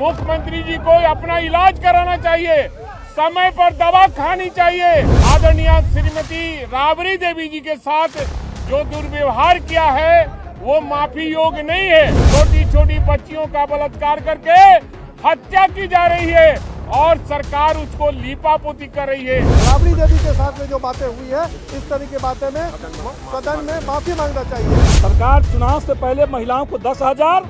मुख्यमंत्री जी को अपना इलाज कराना चाहिए, समय पर दवा खानी चाहिए। आदरणीय श्रीमती राबड़ी देवी जी के साथ जो दुर्व्यवहार किया है वो माफी योग्य नहीं है। छोटी छोटी बच्चियों का बलात्कार करके हत्या की जा रही है और सरकार उसको लीपापोती कर रही है। राबड़ी देवी के साथ में जो बातें हुई है, इस तरह की बातें में सदन में माफी मांगना चाहिए। सरकार चुनाव से पहले महिलाओं को 10,000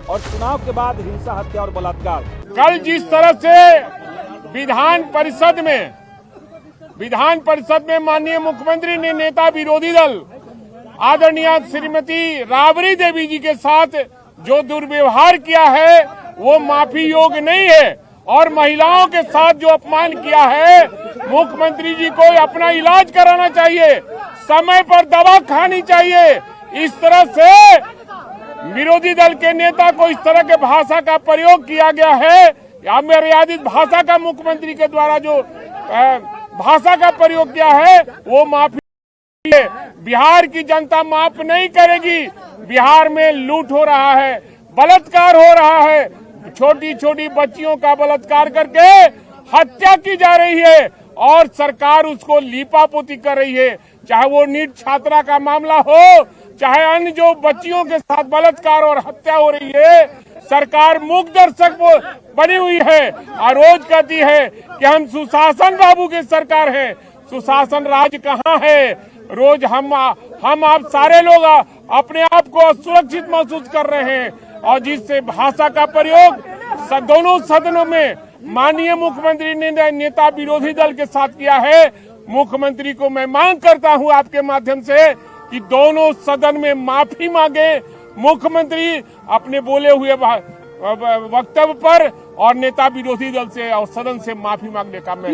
और चुनाव के बाद हिंसा, हत्या और बलात्कार। कल जिस तरह से विधान परिषद में माननीय मुख्यमंत्री ने नेता विरोधी दल आदरणीय श्रीमती राबड़ी देवी जी के साथ जो दुर्व्यवहार किया है वो माफी योग्य नहीं है और महिलाओं के साथ जो अपमान किया है, मुख्यमंत्री जी को अपना इलाज कराना चाहिए, समय पर दवा खानी चाहिए। इस तरह से विरोधी दल के नेता को इस तरह के भाषा का प्रयोग किया गया है, अमर्यादित भाषा का मुख्यमंत्री के द्वारा जो भाषा का प्रयोग किया है वो माफी है। बिहार की जनता माफ नहीं करेगी। बिहार में लूट हो रहा है, बलात्कार हो रहा है, छोटी छोटी बच्चियों का बलात्कार करके हत्या की जा रही है और सरकार उसको लीपापोती कर रही है। चाहे वो नीट छात्रा का मामला हो, चाहे अन्य जो बच्चियों के साथ बलात्कार और हत्या हो रही है, सरकार मूक दर्शक बनी हुई है और रोज कहती है कि हम सुशासन बाबू की सरकार है। सुशासन राज कहाँ है? रोज हम आप सारे लोग अपने आप को सुरक्षित महसूस कर रहे हैं और जिससे भाषा का प्रयोग दोनों सदनों में माननीय मुख्यमंत्री ने नेता विरोधी दल के साथ किया है। मुख्यमंत्री को मैं मांग करता हूं आपके माध्यम से कि दोनों सदन में माफी मांगे। मुख्यमंत्री अपने बोले हुए वक्तव्य पर और नेता विरोधी दल से और सदन से माफी मांगने का मैं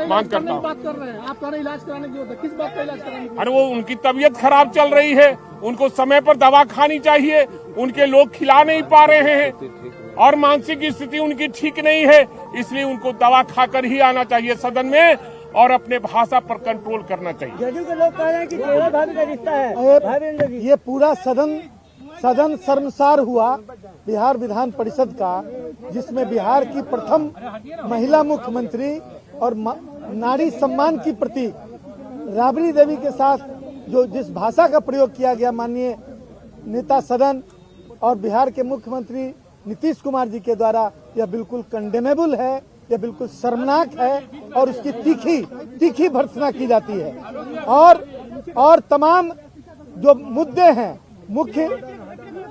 मांग करता हूँ। बात कर रहे हैं आप, सारा इलाज कराने की होता है, किस बात का इलाज कराने की? अरे वो उनकी तबीयत खराब चल रही है, उनको समय पर दवा खानी चाहिए, उनके लोग खिला नहीं पा रहे हैं और मानसिक स्थिति उनकी ठीक नहीं है, इसलिए उनको दवा खाकर ही आना चाहिए सदन में और अपने भाषा पर कंट्रोल करना चाहिए। जदयू के लोग कह रहे हैं कि तेरा भाभी का रिश्ता है। ये पूरा सदन शर्मसार हुआ बिहार विधान परिषद का, जिसमें बिहार की प्रथम महिला मुख्यमंत्री और नारी सम्मान की प्रतीक राबड़ी देवी के साथ जो जिस भाषा का प्रयोग किया गया माननीय नेता सदन और बिहार के मुख्यमंत्री नीतीश कुमार जी के द्वारा, यह बिल्कुल कंडेमेबल है, यह बिल्कुल शर्मनाक है और उसकी तीखी भर्त्सना की जाती है। और तमाम जो मुद्दे हैं,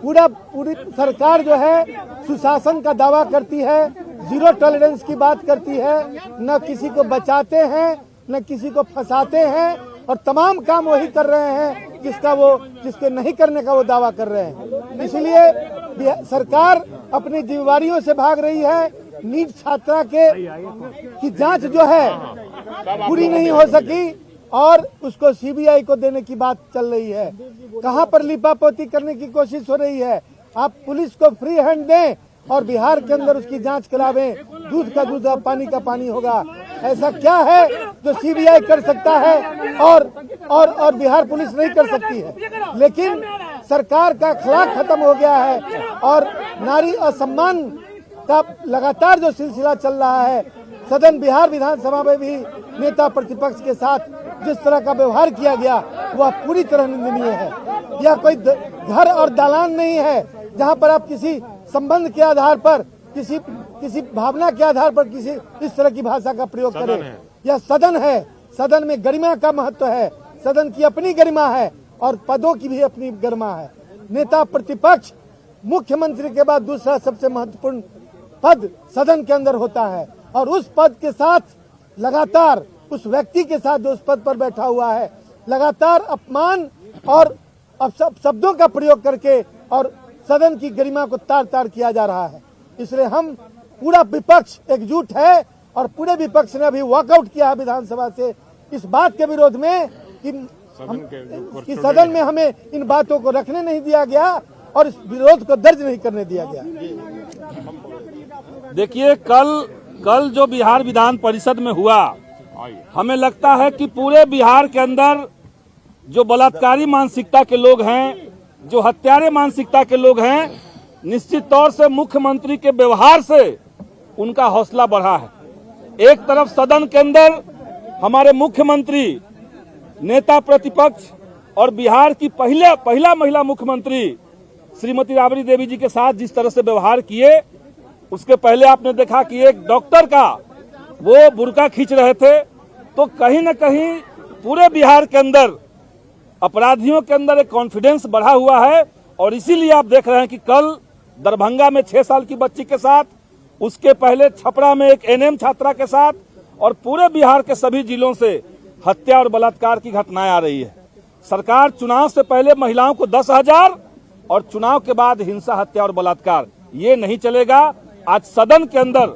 पूरी सरकार जो है सुशासन का दावा करती है, जीरो टॉलरेंस की बात करती है, न किसी को बचाते हैं न किसी को फंसाते हैं और तमाम काम वही कर रहे हैं जिसके नहीं करने का वो दावा कर रहे हैं। इसलिए सरकार अपनी जिम्मेवारियों से भाग रही है। नीट छात्रा की जांच जो है पूरी नहीं हो सकी और उसको सीबीआई को देने की बात चल रही है। कहां पर लीपापोती करने की कोशिश हो रही है? आप पुलिस को फ्री हैंड दें और बिहार के अंदर उसकी जांच करावें, दूध का दूध और पानी का पानी होगा। ऐसा क्या है जो सीबीआई कर सकता है और बिहार पुलिस नहीं कर सकती है? लेकिन सरकार का अखलाक खत्म हो गया है और नारी असम्मान का लगातार जो सिलसिला चल रहा है, सदन बिहार विधानसभा में भी नेता प्रतिपक्ष के साथ जिस तरह का व्यवहार किया गया वह पूरी तरह निंदनीय है। यह कोई घर और दालान नहीं है जहां पर आप किसी संबंध के आधार पर, किसी भावना के आधार पर किसी इस तरह की भाषा का प्रयोग करें। यह सदन है, सदन में गरिमा का महत्व है, सदन की अपनी गरिमा है और पदों की भी अपनी गरिमा है। नेता प्रतिपक्ष मुख्यमंत्री के बाद दूसरा सबसे महत्वपूर्ण पद सदन के अंदर होता है और उस पद के साथ लगातार उस व्यक्ति के साथ जो उस पद पर बैठा हुआ है लगातार अपमान और शब्दों का प्रयोग करके और सदन की गरिमा को तार तार किया जा रहा है। इसलिए हम पूरा विपक्ष एकजुट है और पूरे विपक्ष ने अभी वॉकआउट किया है विधानसभा से इस बात के विरोध में कि सदन में हमें इन बातों को रखने नहीं दिया गया और इस विरोध को दर्ज नहीं करने दिया गया। देखिए कल जो बिहार विधान परिषद में हुआ, हमें लगता है कि पूरे बिहार के अंदर जो बलात्कारी मानसिकता के लोग हैं, जो हत्यारे मानसिकता के लोग हैं, निश्चित तौर से मुख्यमंत्री के व्यवहार से उनका हौसला बढ़ा है। एक तरफ सदन के अंदर हमारे मुख्यमंत्री, नेता प्रतिपक्ष और बिहार की पहला महिला मुख्यमंत्री श्रीमती राबड़ी देवी जी के साथ जिस तरह से व्यवहार किए, उसके पहले आपने देखा कि एक डॉक्टर का वो बुर्का खींच रहे थे, तो कहीं न कहीं पूरे बिहार के अंदर अपराधियों के अंदर एक कॉन्फिडेंस बढ़ा हुआ है। और इसीलिए आप देख रहे हैं कि कल दरभंगा में 6 साल की बच्ची के साथ, उसके पहले छपरा में एक एनएम छात्रा के साथ, और पूरे बिहार के सभी जिलों से हत्या और बलात्कार की घटनाएं आ रही है। सरकार चुनाव से पहले महिलाओं को 10,000 और चुनाव के बाद हिंसा, हत्या और बलात्कार, ये नहीं चलेगा। आज सदन के अंदर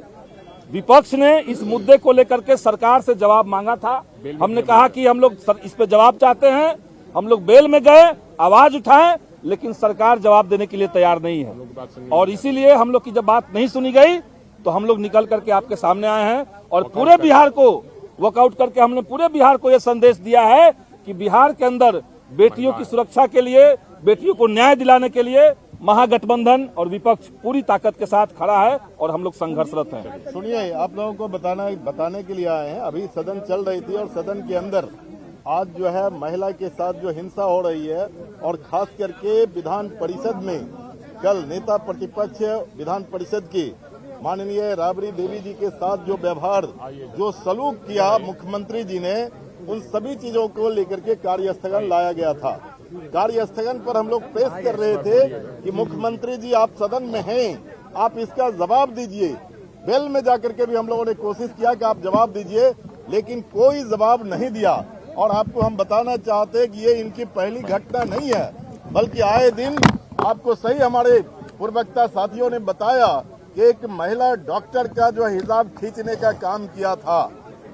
विपक्ष ने इस मुद्दे को लेकर के सरकार से जवाब मांगा था। हमने कहा कि हम लोग इस पे जवाब चाहते हैं। हम लोग बेल में गए, आवाज उठाएं, लेकिन सरकार जवाब देने के लिए तैयार नहीं है। और इसीलिए हम लोग की जब बात नहीं सुनी गई तो हम लोग निकल करके आपके सामने आए हैं और पूरे बिहार को वॉकआउट करके हमने पूरे बिहार को यह संदेश दिया है कि बिहार के अंदर बेटियों की सुरक्षा के लिए, बेटियों को न्याय दिलाने के लिए महागठबंधन और विपक्ष पूरी ताकत के साथ खड़ा है और हम लोग संघर्षरत हैं। सुनिए, आप लोगों को बताने के लिए आए हैं। अभी सदन चल रही थी और सदन के अंदर आज जो है महिला के साथ जो हिंसा हो रही है, और खास करके विधान परिषद में कल नेता प्रतिपक्ष विधान परिषद की माननीय राबड़ी देवी जी के साथ जो व्यवहार, जो सलूक किया मुख्यमंत्री जी ने, उन सभी चीजों को लेकर के कार्यस्थगन लाया गया था। कार्यस्थगन पर हम लोग प्रेस कर रहे थे कि मुख्यमंत्री जी आप सदन में हैं, आप इसका जवाब दीजिए। बेल में जाकर के भी हम लोगों ने कोशिश किया कि आप जवाब दीजिए, लेकिन कोई जवाब नहीं दिया। और आपको हम बताना चाहते हैं कि ये इनकी पहली घटना नहीं है, बल्कि आए दिन आपको सही हमारे पूर्ववक्ता साथियों ने बताया कि एक महिला डॉक्टर का जो हिजाब खींचने का काम किया था।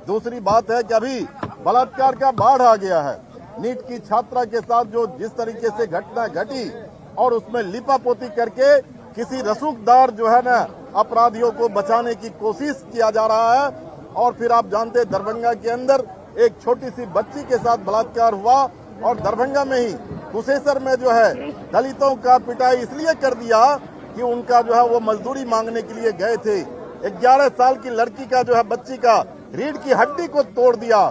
दूसरी बात है कि अभी बलात्कार का बाढ़ आ गया है। नीट की छात्रा के साथ जो जिस तरीके से घटना घटी और उसमें लिपापोती करके किसी रसूखदार जो है ना अपराधियों को बचाने की कोशिश किया जा रहा है। और फिर आप जानते हैं दरभंगा के अंदर एक छोटी सी बच्ची के साथ बलात्कार हुआ, और दरभंगा में ही कुशेश्वर में जो है दलितों का पिटाई इसलिए कर दिया कि उनका जो है वो मजदूरी मांगने के लिए गए थे। 11 साल की लड़की का जो है बच्ची का रीढ़ की हड्डी को तोड़ दिया।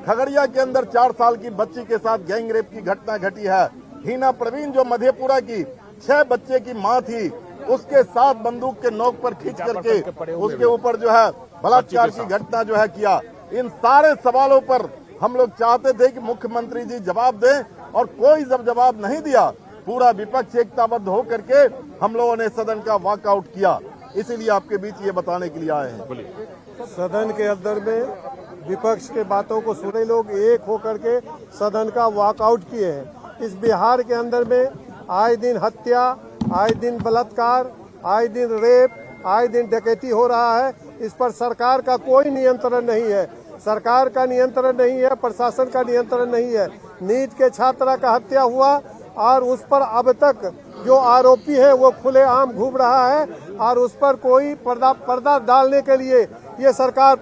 खगड़िया के अंदर 4 साल की बच्ची के साथ गैंग रेप की घटना घटी है। हीना प्रवीण जो मधेपुरा की 6 बच्चे की मां थी, उसके साथ बंदूक के नोक पर खींच करके उसके ऊपर जो है बलात्कार की घटना जो है किया। इन सारे सवालों पर हम लोग चाहते थे कि मुख्यमंत्री जी जवाब दें, और कोई जब जवाब नहीं दिया, पूरा विपक्ष एकताबद्ध होकर के हम लोगों ने सदन का वॉकआउट किया। इसीलिए आपके बीच ये बताने के लिए आए हैं। सदन के अंदर में विपक्ष के बातों को सुने लोग एक होकर के सदन का वॉकआउट किए हैं। इस बिहार के अंदर में आए दिन हत्या, आए दिन बलात्कार, आए दिन रेप, आए दिन डकैती हो रहा है। इस पर सरकार का कोई नियंत्रण नहीं है। सरकार का नियंत्रण नहीं है, प्रशासन का नियंत्रण नहीं है। नीट के छात्रा का हत्या हुआ और उस पर अब तक जो आरोपी है वो खुलेआम घूम रहा है, और उस पर कोई पर्दा डालने के लिए ये सरकार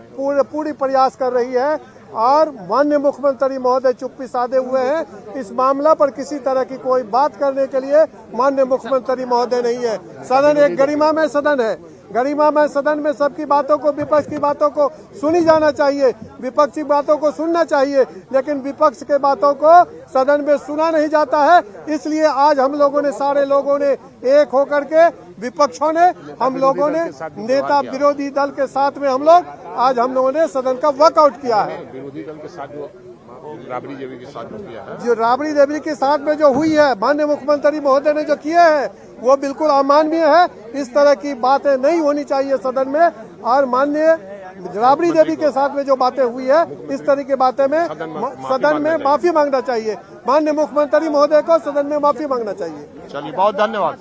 पूरी प्रयास कर रही है। और माननीय मुख्यमंत्री महोदय चुप्पी साधे हुए हैं। इस मामला पर किसी तरह की कोई बात करने के लिए माननीय मुख्यमंत्री महोदय नहीं है। सदन एक गरिमामय सदन है। गरिमामय सदन में सबकी बातों को, विपक्ष की बातों को सुनी जाना चाहिए, विपक्ष की बातों को सुनना चाहिए, लेकिन विपक्ष के बातों को सदन में सुना नहीं जाता है। इसलिए आज हम लोगों ने, सारे लोगों ने एक होकर के, विपक्षों ने, हम लोगों ने, नेता विरोधी दल के साथ में आज हम लोगों ने सदन का वॉकआउट किया है। विरोधी दल के साथ जो राबड़ी देवी के साथ जो किया है, जो राबड़ी देवी के साथ में जो हुई है, माननीय मुख्यमंत्री महोदय ने जो किए हैं वो बिल्कुल अमानवीय है। इस तरह की बातें नहीं होनी चाहिए सदन में। और माननीय राबड़ी देवी के साथ में जो बातें हुई है, इस तरह की बातें में सदन में माफी मांगना चाहिए। माननीय मुख्यमंत्री महोदय को सदन में माफी मांगना चाहिए। चलिए, बहुत धन्यवाद।